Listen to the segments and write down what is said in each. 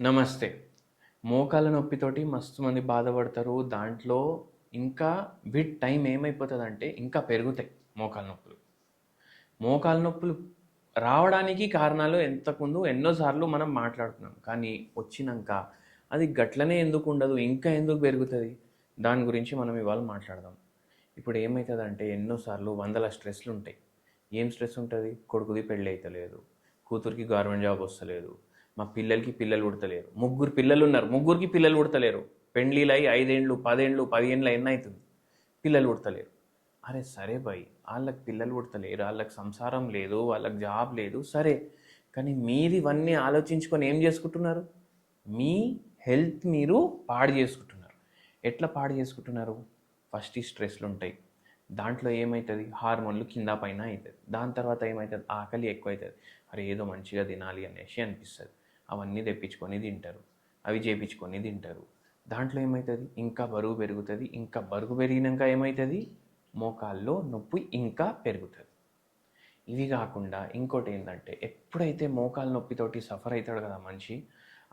నమస్తే. మోకాళ్ళ నొప్పితోటి మస్తు మంది బాధపడతారు. దాంట్లో ఇంకా విత్ టైమ్ ఏమైపోతదంటే ఇంకా పెరుగుతాయి మోకాళ్ళ నొప్పులు. మోకాళ్ళ నొప్పులు రావడానికి కారణాలు ఇంతకుముందు ఎన్నో సార్లు మనం మాట్లాడుకున్నాం. కానీ వచ్చినంక అది గట్లనే ఎందుకుండదు, ఇంకా ఎందుకు పెరుగుతది? దాని గురించి మనం ఇవాళ మాట్లాడదాం. ఇప్పుడు ఏమైతదంటే ఎన్నో సార్లు వందల స్ట్రెస్‌లుంటాయి. ఏం స్ట్రెస్ ఉంటది? కొడుకుది పెళ్లి అయితలేదు. కూతురికి గవర్నమెంట్ జాబ్ వస్తలేదు. మా పిల్లలకి పిల్లలు పుడతలేరు. ముగ్గురు పిల్లలున్నారు. ముగ్గురికి పిల్లలు పుడతలేరు. పెండ్లిలై 5 ఏండ్లు, 10 ఏండ్లు, 10 ఏండ్లు ఎన్నైతుంది? పిల్లలు పుడతలేరు. అరే సరే భయ్! ఆళ్ళకి పిల్లలు పుడతలేరు. ఆళ్ళకి సంసారం లేదు. వాళ్ళకి జాబ్ లేదు. సరే. కానీ మీరు ఇవన్నీ ఆలోచించుకొని ఏం చేసుకుంటున్నారు? మీ హెల్త్ మీరు పాడు చేసుకుంటున్నారు. ఎట్లా పాడు చేసుకుంటున్నారు? ఫస్ట్ ఈ స్ట్రెస్‌లుంటాయి. దాంట్లో ఏమైతది? హార్మోన్‌లు కింద పైన అయితది. దాని తర్వాత ఏమైతది? ఆకలి ఎక్కువైతది. అరే ఏదో మంచిగా తినాలి అనేసి అనిపిస్తది. అవన్నీ తెప్పించుకొని తింటారు. అవి చేపించుకొని తింటారు. దాంట్లో ఏమైతది? ఇంకా బరువు పెరుగుతది. ఇంకా బరువు పెరిగినంక ఏమైతది? మోకాల్లో నొప్పి ఇంకా పెరుగుతది. ఇవి కాకుండా ఇంకోటేందంటే ఎప్పుడైతే మోకాలు నొప్పితోటి సఫర్ అయితాడు కదా మనిషి,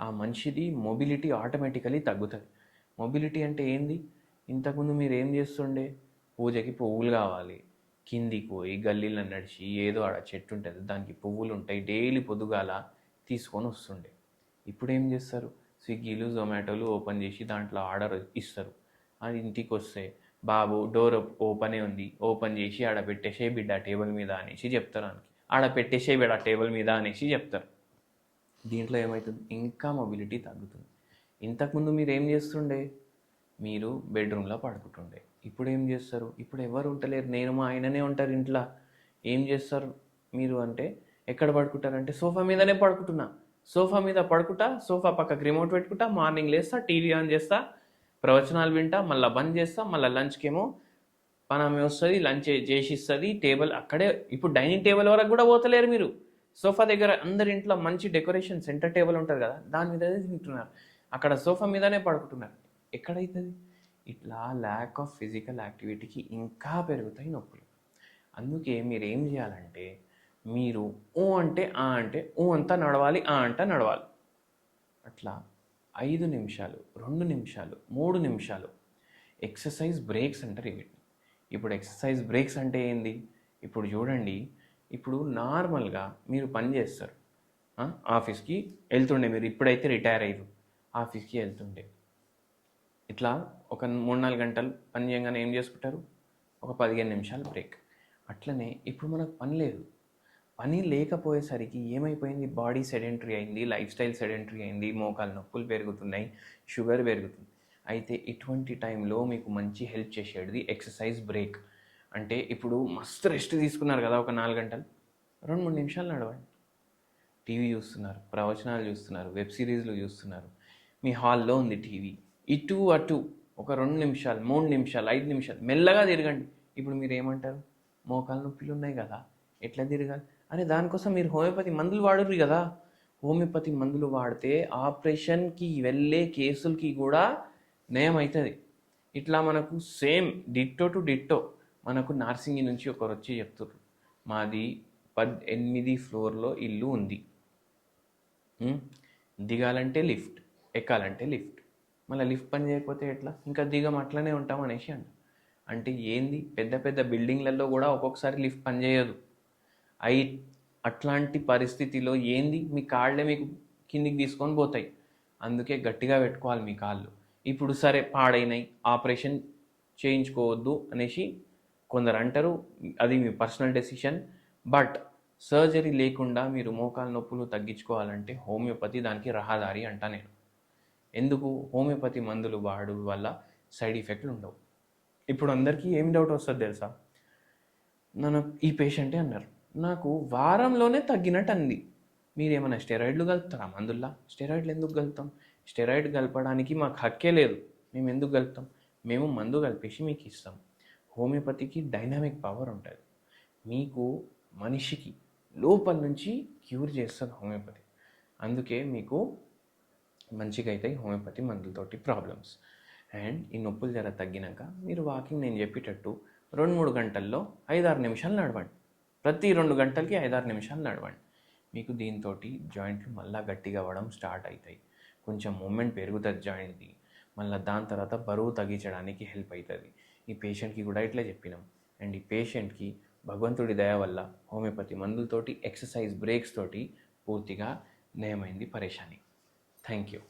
ఆ మనిషిది మొబిలిటీ ఆటోమేటికల్లీ తగ్గుతది. మొబిలిటీ అంటే ఏంది? ఇంతకుముందు మీరేం చేస్తుండే? పూజకి పువ్వులు కావాలి. కిందికి పోయి గల్లీలో నడిచి ఏదో ఆడ చెట్టు ఉంటుంది. దానికి పువ్వులుంటాయి. డైలీ పొద్దుగాల తీసుకొని వస్తుండే. ఇప్పుడేం చేస్తారు? స్విగ్గీలు, జొమాటోలు ఓపెన్ చేసి దాంట్లో ఆర్డర్ ఇస్తారు. అది ఇంటికి వస్తే బాబు డోర్ ఓపెనే ఉంది, ఓపెన్ చేసి ఆడ పెట్టేసేయి బిడ్డ టేబుల్ మీద అనేసి చెప్తారు. ఆయనకి ఆడ పెట్టేసేయి బిడ్డ టేబుల్ మీద అనేసి చెప్తారు. దీంట్లో ఏమవుతుంది? ఇంకా మొబిలిటీ తగ్గుతుంది. ఇంతకుముందు మీరు ఏం చేస్తుండే? మీరు బెడ్రూమ్లో పడుకుంటుండే. ఇప్పుడు ఏం చేస్తారు? ఇప్పుడు ఎవరు ఉంటలేరు. నేను మా ఆయననే ఉంటారు ఇంట్లో. ఏం చేస్తారు మీరు అంటే? ఎక్కడ పడుకుంటారంటే సోఫా మీదనే పడుకుంటున్నా. సోఫా మీద పడుకుంటా, సోఫా పక్కకి రిమోట్ పెట్టుకుంటా, మార్నింగ్ లేస్తా, టీవీ ఆన్ చేస్తా, ప్రవచనాలు వింటా, మళ్ళీ బంద్ చేస్తా, మళ్ళీ లంచ్కేమో పనామె వస్తుంది, లంచ్ చేసి ఇస్తుంది. టేబుల్ అక్కడే. ఇప్పుడు డైనింగ్ టేబుల్ వరకు కూడా పోతలేరు మీరు. సోఫా దగ్గర అందరి ఇంట్లో మంచి డెకరేషన్ సెంటర్ టేబుల్ ఉంటుంది కదా, దాని మీదనే తింటున్నారు. అక్కడ సోఫా మీదనే పడుకుంటున్నారు. ఎక్కడైతుంది? ఇట్లా ల్యాక్ ఆఫ్ ఫిజికల్ యాక్టివిటీకి ఇంకా పెరుగుతాయి నొప్పులు. అందుకే మీరు ఏం చేయాలంటే, మీరు ఊ అంటే ఆ అంటే ఊ అంతా నడవాలి, ఆ అంతా నడవాలి. అట్లా 5 నిమిషాలు, 2 నిమిషాలు, 3 నిమిషాలు ఎక్సర్సైజ్ బ్రేక్స్ అంటారు వీటిని. ఇప్పుడు ఎక్సర్సైజ్ బ్రేక్స్ అంటే ఏంది? ఇప్పుడు చూడండి, ఇప్పుడు నార్మల్గా మీరు పని చేస్తారు. ఆఫీస్కి వెళ్తుండే, మీరు ఇప్పుడైతే రిటైర్ అయ్యారు. ఆఫీస్కి వెళ్తుండే ఇట్లా ఒక 3-4 గంటలు పని చేయగానే ఏం చేసుకుంటారు? ఒక 15 నిమిషాలు బ్రేక్. అట్లనే ఇప్పుడు మనకు పని లేదు. పని లేకపోయేసరికి ఏమైపోయింది? బాడీ సెడెంటరీ అయింది, లైఫ్ స్టైల్ సెడెంటరీ అయింది, మోకాలు నొప్పులు పెరుగుతున్నాయి, షుగర్ పెరుగుతుంది. అయితే ఇటువంటి టైంలో మీకు మంచి హెల్ప్ చేసేది ఎక్సర్సైజ్ బ్రేక్. అంటే ఇప్పుడు మస్తు రెస్ట్ తీసుకున్నారు కదా ఒక 4 గంటలు, 2-3 నిమిషాలు నడవండి. టీవీ చూస్తున్నారు, ప్రవచనాలు చూస్తున్నారు, వెబ్ సిరీస్లు చూస్తున్నారు, మీ హాల్లో ఉంది టీవీ, ఇటు అటు ఒక 2 నిమిషాలు, 3 నిమిషాలు, 5 నిమిషాలు మెల్లగా తిరగండి. ఇప్పుడు మీరు ఏమంటారు? మోకాలు నొప్పులు ఉన్నాయి కదా, ఎట్లా తిరగాలి? అరే దానికోసం మీరు హోమియోపతి మందులు వాడుర్రు కదా. హోమియోపతి మందులు వాడితే ఆపరేషన్కి వెళ్ళే కేసులకి కూడా నయం అవుతుంది. ఇట్లా మనకు సేమ్ డిట్టో టు డిట్టో మనకు నార్సింగి నుంచి ఒకరు వచ్చి చెప్తుర్రు, మాది 18 ఫ్లోర్లో ఇల్లు ఉంది, దిగాలంటే లిఫ్ట్, ఎక్కాలంటే లిఫ్ట్, మళ్ళీ లిఫ్ట్ పని చేయకపోతే ఎట్లా? ఇంకా దిగం అట్లనే ఉంటాం అనేసి అంటే ఏంది? పెద్ద పెద్ద బిల్డింగ్లలో కూడా ఒక్కొక్కసారి లిఫ్ట్ పని చేయదు. అయి అట్లాంటి పరిస్థితిలో ఏంది? మీ కాళ్ళే మీకు కిందికి తీసుకొని పోతాయి. అందుకే గట్టిగా పెట్టుకోవాలి మీ కాళ్ళు. ఇప్పుడు సరే పాడైనాయి, ఆపరేషన్ చేయించుకోవద్దు అనేసి కొందరు అంటారు, అది మీ పర్సనల్ డెసిషన్. బట్ సర్జరీ లేకుండా మీరు మోకాలు నొప్పులు తగ్గించుకోవాలంటే హోమియోపతి దానికి రహదారి అంటా నేను. ఎందుకు? హోమియోపతి మందులు వాడు వల్ల సైడ్ ఎఫెక్ట్లు ఉండవు. ఇప్పుడు అందరికీ ఏం డౌట్ వస్తుంది తెలుసా? నన్ను ఈ పేషెంటే అన్నారు, నాకు వారంలోనే తగ్గినట్టు అంది. మీరేమైనా స్టెరాయిడ్లు కలుపుతారా మందుల్లా? స్టెరాయిడ్లు ఎందుకు కలుపుతాం? స్టెరాయిడ్ కలపడానికి మాకు హక్కే లేదు. మేము ఎందుకు కలుపుతాం? మేము మందు కలిపేసి మీకు ఇస్తాం. హోమియోపతికి డైనామిక్ పవర్ ఉంటుంది. మీకు మనిషికి లోపల నుంచి క్యూర్ చేస్తుంది హోమియోపతి. అందుకే మీకు మంచిగా అవుతాయి హోమియోపతి మందులతోటి ప్రాబ్లమ్స్. అండ్ ఈ నొప్పులు జర తగ్గినాక మీరు వాకింగ్ నేను చెప్పేటట్టు 2-3 గంటల్లో 5-6 నిమిషాలు నడవండి. ప్రతి 2 గంటలకి 5-6 నిమిషాలు నడవండి. మీకు దీంతో జాయింట్లు మళ్ళీ గట్టిగా అవ్వడం స్టార్ట్ అవుతాయి. కొంచెం మూమెంట్ పెరుగుతుంది జాయింట్ది, మళ్ళీ దాని తర్వాత బరువు తగ్గించడానికి హెల్ప్ అవుతుంది. ఈ పేషెంట్కి కూడా ఇట్లా చెప్పినాం. అండ్ ఈ పేషెంట్కి భగవంతుడి దయ వల్ల హోమియోపతి మందులతోటి, ఎక్సర్సైజ్ బ్రేక్స్ తోటి పూర్తిగా నయమైంది పరేషాని. Thank you.